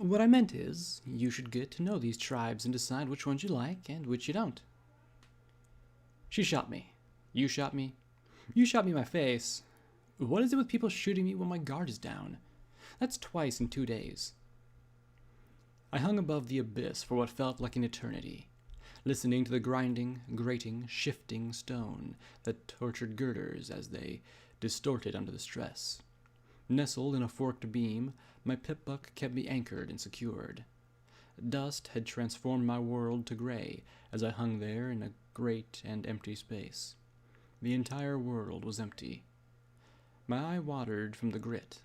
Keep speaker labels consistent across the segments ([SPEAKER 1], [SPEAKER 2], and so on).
[SPEAKER 1] What I meant is, you should get to know these tribes and decide which ones you like and which you don't. She shot me. You shot me. You shot me in my face. What is it with people shooting me when my guard is down? That's twice in 2 days. I hung above the abyss for what felt like an eternity, listening to the grinding, grating, shifting stone that tortured girders as they distorted under the stress. Nestled in a forked beam, my pip-buck kept me anchored and secured. Dust had transformed my world to gray as I hung there in a great and empty space. The entire world was empty. My eye watered from the grit,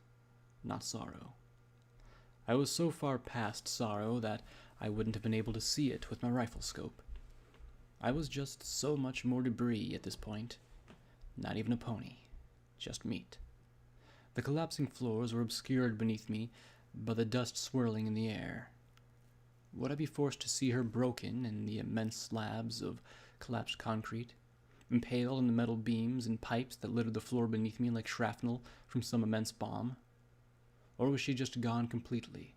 [SPEAKER 1] not sorrow. I was so far past sorrow that I wouldn't have been able to see it with my rifle scope. I was just so much more debris at this point. Not even a pony, just meat. The collapsing floors were obscured beneath me by the dust swirling in the air. Would I be forced to see her broken in the immense slabs of collapsed concrete, impaled in the metal beams and pipes that littered the floor beneath me like shrapnel from some immense bomb? Or was she just gone completely,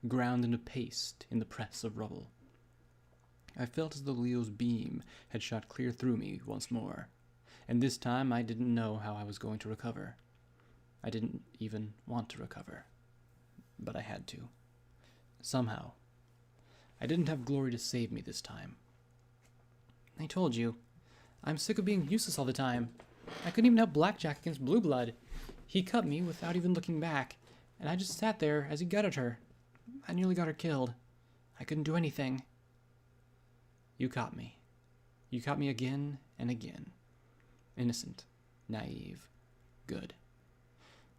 [SPEAKER 1] ground into paste in the press of rubble? I felt as though Leo's beam had shot clear through me once more, and this time I didn't know how I was going to recover. I didn't even want to recover, but I had to. Somehow. I didn't have Glory to save me this time. I told you, I'm sick of being useless all the time. I couldn't even help Blackjack against Blue Blood. He cut me without even looking back, and I just sat there as he gutted her. I nearly got her killed. I couldn't do anything. You caught me. You caught me again and again. Innocent, naive, good.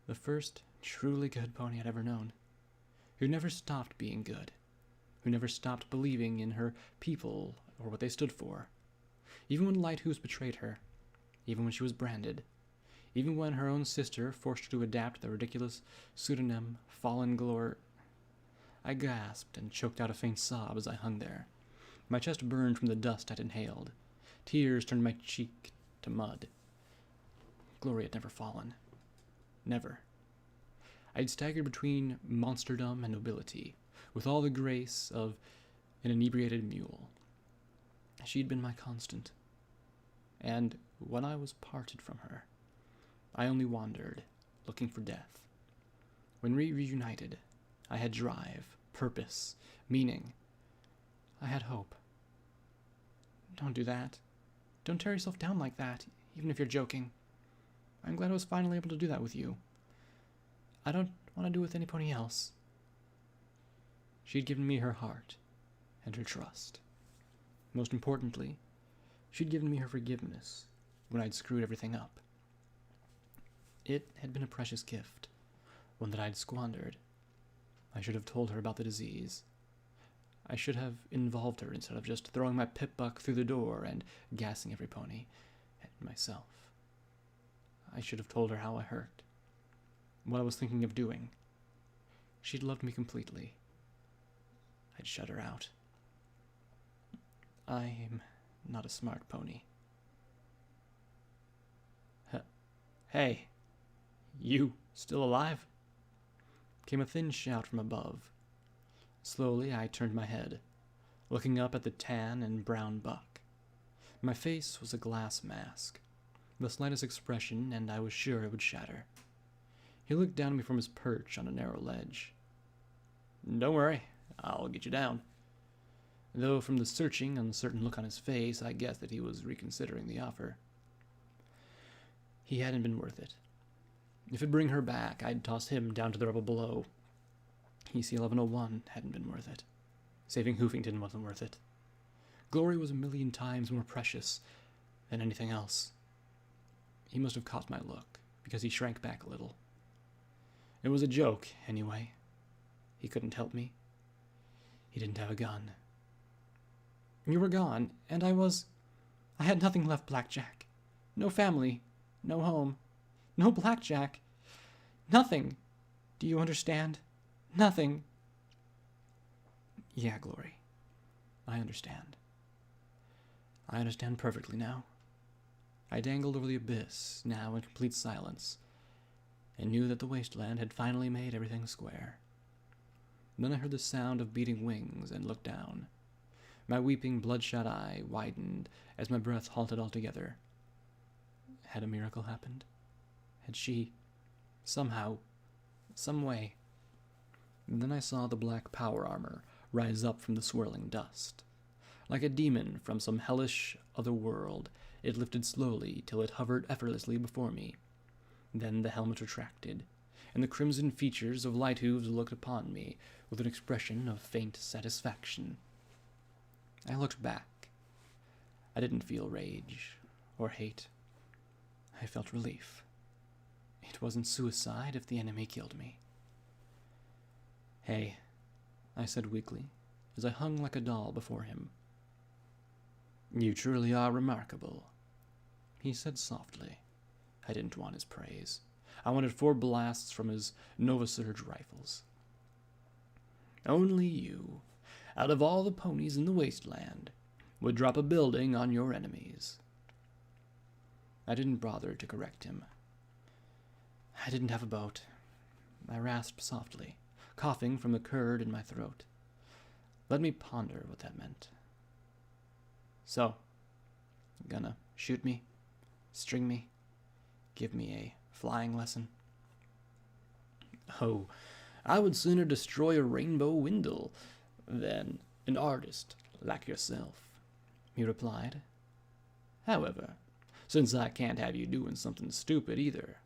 [SPEAKER 1] The first truly good pony I'd ever known. Who never stopped being good. Who never stopped believing in her people or what they stood for. Even when Light Hooves betrayed her. Even when she was branded. Even when her own sister forced her to adapt the ridiculous pseudonym Fallen Glory. I gasped and choked out a faint sob as I hung there. My chest burned from the dust I'd inhaled. Tears turned my cheek to mud. Glory had never fallen. Never. I'd staggered between monsterdom and nobility, with all the grace of an inebriated mule. She'd been my constant. And when I was parted from her, I only wandered, looking for death. When we reunited, I had drive, purpose, meaning. I had hope. Don't do that. Don't tear yourself down like that, even if you're joking. I'm glad I was finally able to do that with you. I don't want to do it with any pony else. She'd given me her heart and her trust. Most importantly, she'd given me her forgiveness when I'd screwed everything up. It had been a precious gift, one that I'd squandered. I should have told her about the disease. I should have involved her instead of just throwing my pip-buck through the door and gassing every pony and myself. I should have told her how I hurt, what I was thinking of doing. She'd loved me completely. I'd shut her out. I'm not a smart pony. Hey, you still alive? Came a thin shout from above. Slowly, I turned my head, looking up at the tan and brown buck. My face was a glass mask. The slightest expression, and I was sure it would shatter. He looked down at me from his perch on a narrow ledge. Don't worry, I'll get you down. Though from the searching, uncertain look on his face, I guessed that he was reconsidering the offer. He hadn't been worth it. If it'd bring her back, I'd toss him down to the rubble below. EC 1101 hadn't been worth it. Saving Hoofington wasn't worth it. Glory was 1,000,000 times more precious than anything else. He must have caught my look, because he shrank back a little. It was a joke, anyway. He couldn't help me. He didn't have a gun. You were gone, and I had nothing left, Blackjack. No family, no home, no Blackjack. Nothing. Do you understand? Nothing. Yeah, Glory. I understand. I understand perfectly now. I dangled over the abyss, now in complete silence, and knew that the wasteland had finally made everything square. Then I heard the sound of beating wings and looked down. My weeping, bloodshot eye widened as my breath halted altogether. Had a miracle happened? Had she, somehow, some way? And then I saw the black power armor rise up from the swirling dust. Like a demon from some hellish other world, it lifted slowly till it hovered effortlessly before me. Then the helmet retracted, and the crimson features of Lighthooves looked upon me with an expression of faint satisfaction. I looked back. I didn't feel rage or hate. I felt relief. It wasn't suicide if the enemy killed me. "Hey," I said weakly, as I hung like a doll before him. "You truly are remarkable," he said softly. I didn't want his praise. I wanted 4 blasts from his Nova Surge rifles. "Only you, out of all the ponies in the wasteland, would drop a building on your enemies." I didn't bother to correct him. "I didn't have a boat," I rasped softly, coughing from the curd in my throat. Let me ponder what that meant. "So, gonna shoot me? String me? Give me a flying lesson?" "Oh, I would sooner destroy a rainbow window than an artist like yourself," he replied. "However, since I can't have you doing something stupid either,"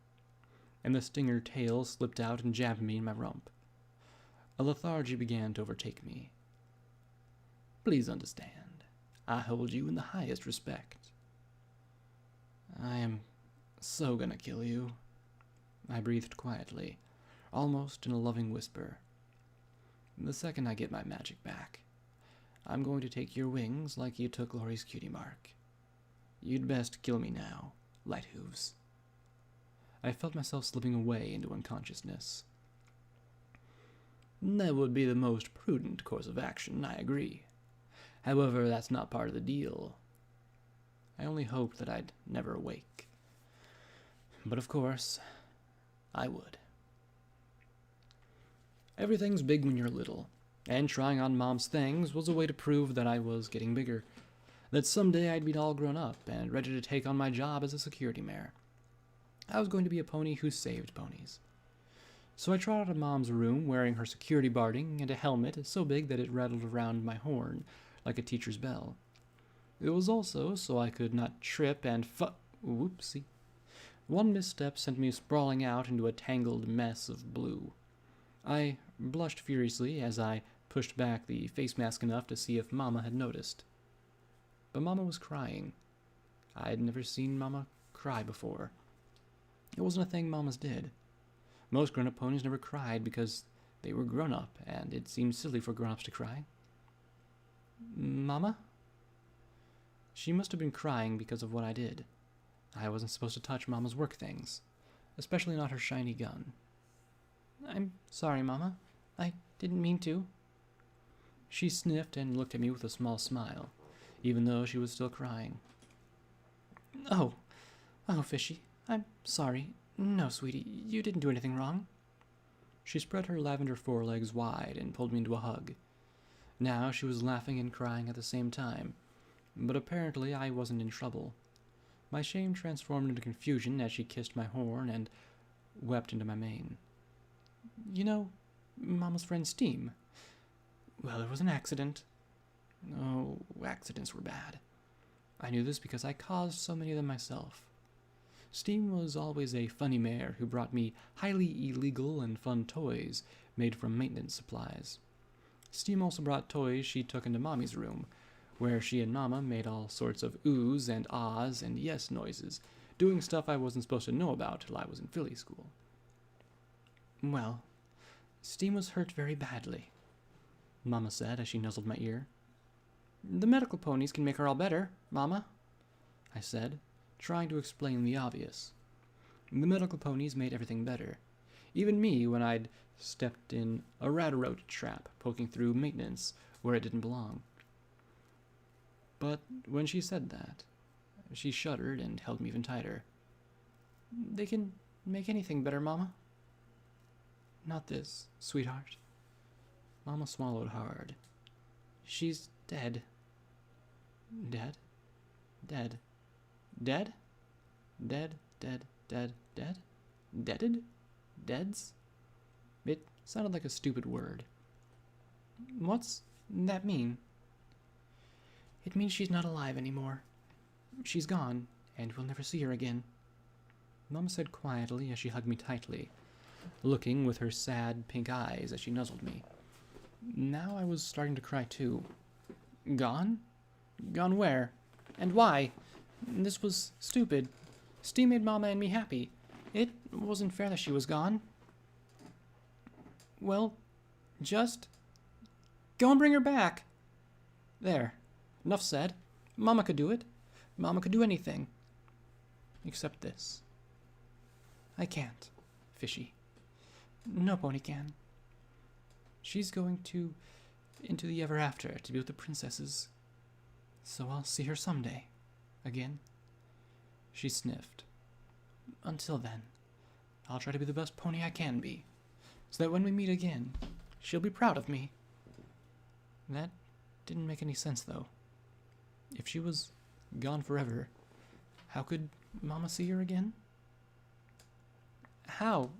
[SPEAKER 1] and the stinger tail slipped out and jabbed me in my rump. A lethargy began to overtake me. "Please understand, I hold you in the highest respect." "I am so gonna kill you," I breathed quietly, almost in a loving whisper. "The second I get my magic back, I'm going to take your wings like you took Laurie's cutie mark. You'd best kill me now, Lighthooves." I felt myself slipping away into unconsciousness. "That would be the most prudent course of action, I agree. However, that's not part of the deal." I only hoped that I'd never awake. But of course, I would. Everything's big when you're little, and trying on Mom's things was a way to prove that I was getting bigger, that someday I'd be all grown up and ready to take on my job as a security mare. I was going to be a pony who saved ponies. So I trotted out of Mom's room wearing her security barding and a helmet so big that it rattled around my horn like a teacher's bell. It was also so I could not trip and whoopsie. One misstep sent me sprawling out into a tangled mess of blue. I blushed furiously as I pushed back the face mask enough to see if Mama had noticed. But Mama was crying. I had never seen Mama cry before. It wasn't a thing Mamas did. Most grown-up ponies never cried because they were grown-up, and it seemed silly for grown-ups to cry. "Mama?" She must have been crying because of what I did. I wasn't supposed to touch Mama's work things, especially not her shiny gun. "I'm sorry, Mama. I didn't mean to." She sniffed and looked at me with a small smile, even though she was still crying. Oh, Fishy, I'm sorry. No, sweetie, you didn't do anything wrong." She spread her lavender forelegs wide and pulled me into a hug. Now she was laughing and crying at the same time, but apparently I wasn't in trouble. My shame transformed into confusion as she kissed my horn and wept into my mane. "You know, Mama's friend Steam? Well, it was an accident." Oh, accidents were bad. I knew this because I caused so many of them myself. Steam was always a funny mare who brought me highly illegal and fun toys made from maintenance supplies. Steam also brought toys she took into Mommy's room, where she and Mama made all sorts of oohs and ahs and yes noises, doing stuff I wasn't supposed to know about till I was in Philly school. "Well, Steam was hurt very badly," Mama said as she nuzzled my ear. "The medical ponies can make her all better, Mama," I said, trying to explain the obvious. The medical ponies made everything better, even me when I'd stepped in a rat-a-roach trap poking through maintenance where it didn't belong. But when she said that, she shuddered and held me even tighter. "They can make anything better, Mama." "Not this, sweetheart." Mama swallowed hard. She's dead. Dead? Dead. Dead? Dead, dead, dead, dead? Deaded? Deads? It sounded like a stupid word. What's that mean? It means she's not alive anymore. She's gone, and we'll never see her again. Mama said quietly as she hugged me tightly, looking with her sad pink eyes as she nuzzled me. Now I was starting to cry too. Gone? Gone where? And why? This was stupid. Steve made Mama and me happy. It wasn't fair that she was gone. Well, just go and bring her back. There. Enough said. Mama could do it. Mama could do anything. Except this. I can't, Fishy. No pony can. She's going into the ever after to be with the princesses. So I'll see her someday. Again. She sniffed. Until then, I'll try to be the best pony I can be, so that when we meet again, she'll be proud of me. That didn't make any sense, though. If she was gone forever, how could Mama see her again? How,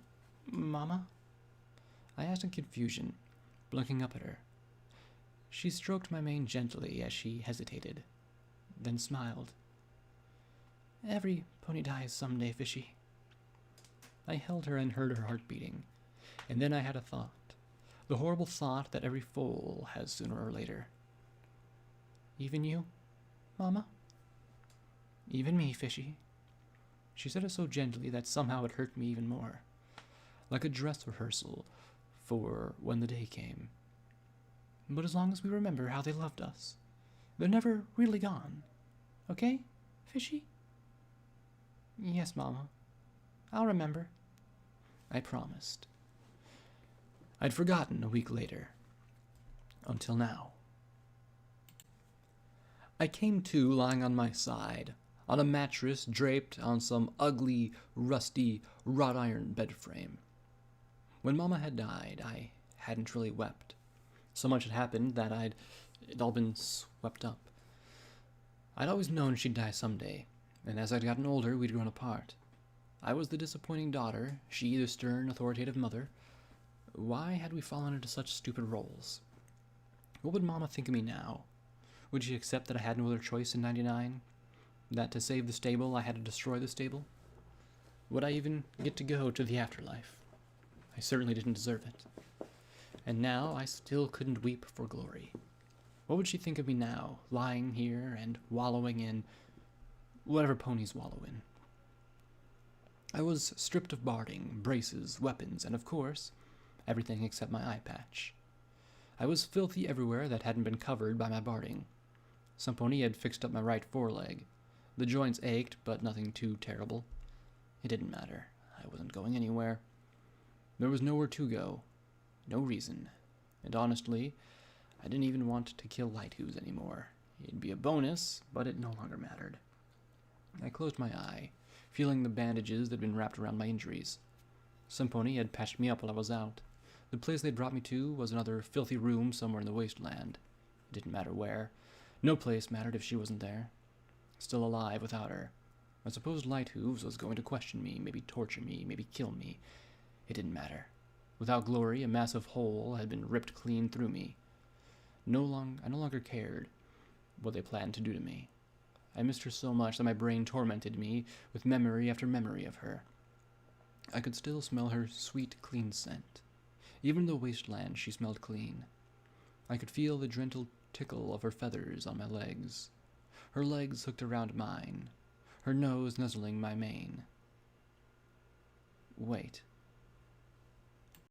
[SPEAKER 1] Mama? I asked in confusion, blinking up at her. She stroked my mane gently as she hesitated, then smiled. Every pony dies someday, Fishy. I held her and heard her heart beating, and then I had a thought. The horrible thought that every foal has sooner or later. Even you, Mama? Even me, Fishy. She said it so gently that somehow it hurt me even more, like a dress rehearsal for when the day came. But as long as we remember how they loved us, they're never really gone. Okay, Fishy? Yes, Mama. I'll remember. I promised. I'd forgotten a week later. Until now. I came to lying on my side, on a mattress draped on some ugly, rusty, wrought iron bed frame. When Mama had died, I hadn't really wept. So much had happened that it'd all been swept up. I'd always known she'd die someday, and as I'd gotten older, we'd grown apart. I was the disappointing daughter, she the stern, authoritative mother. Why had we fallen into such stupid roles? What would Mama think of me now? Would she accept that I had no other choice in '99? That to save the stable, I had to destroy the stable? Would I even get to go to the afterlife? I certainly didn't deserve it. And now I still couldn't weep for glory. What would she think of me now, lying here and wallowing in whatever ponies wallow in? I was stripped of barding, braces, weapons, and of course, everything except my eye patch. I was filthy everywhere that hadn't been covered by my barding. Some pony had fixed up my right foreleg. The joints ached, but nothing too terrible. It didn't matter. I wasn't going anywhere. There was nowhere to go. No reason. And honestly, I didn't even want to kill Lighthooves anymore. It'd be a bonus, but it no longer mattered. I closed my eye, feeling the bandages that had been wrapped around my injuries. Some pony had patched me up while I was out. The place they'd brought me to was another filthy room somewhere in the wasteland. It didn't matter where. No place mattered if she wasn't there. Still alive without her. I supposed Lighthooves was going to question me, maybe torture me, maybe kill me. It didn't matter. Without glory, a massive hole had been ripped clean through me. I no longer cared what they planned to do to me. I missed her so much that my brain tormented me with memory after memory of her. I could still smell her sweet, clean scent. Even in the wasteland, she smelled clean. I could feel the gentle tickle of her feathers on my legs. Her legs hooked around mine. Her nose nuzzling my mane. Wait.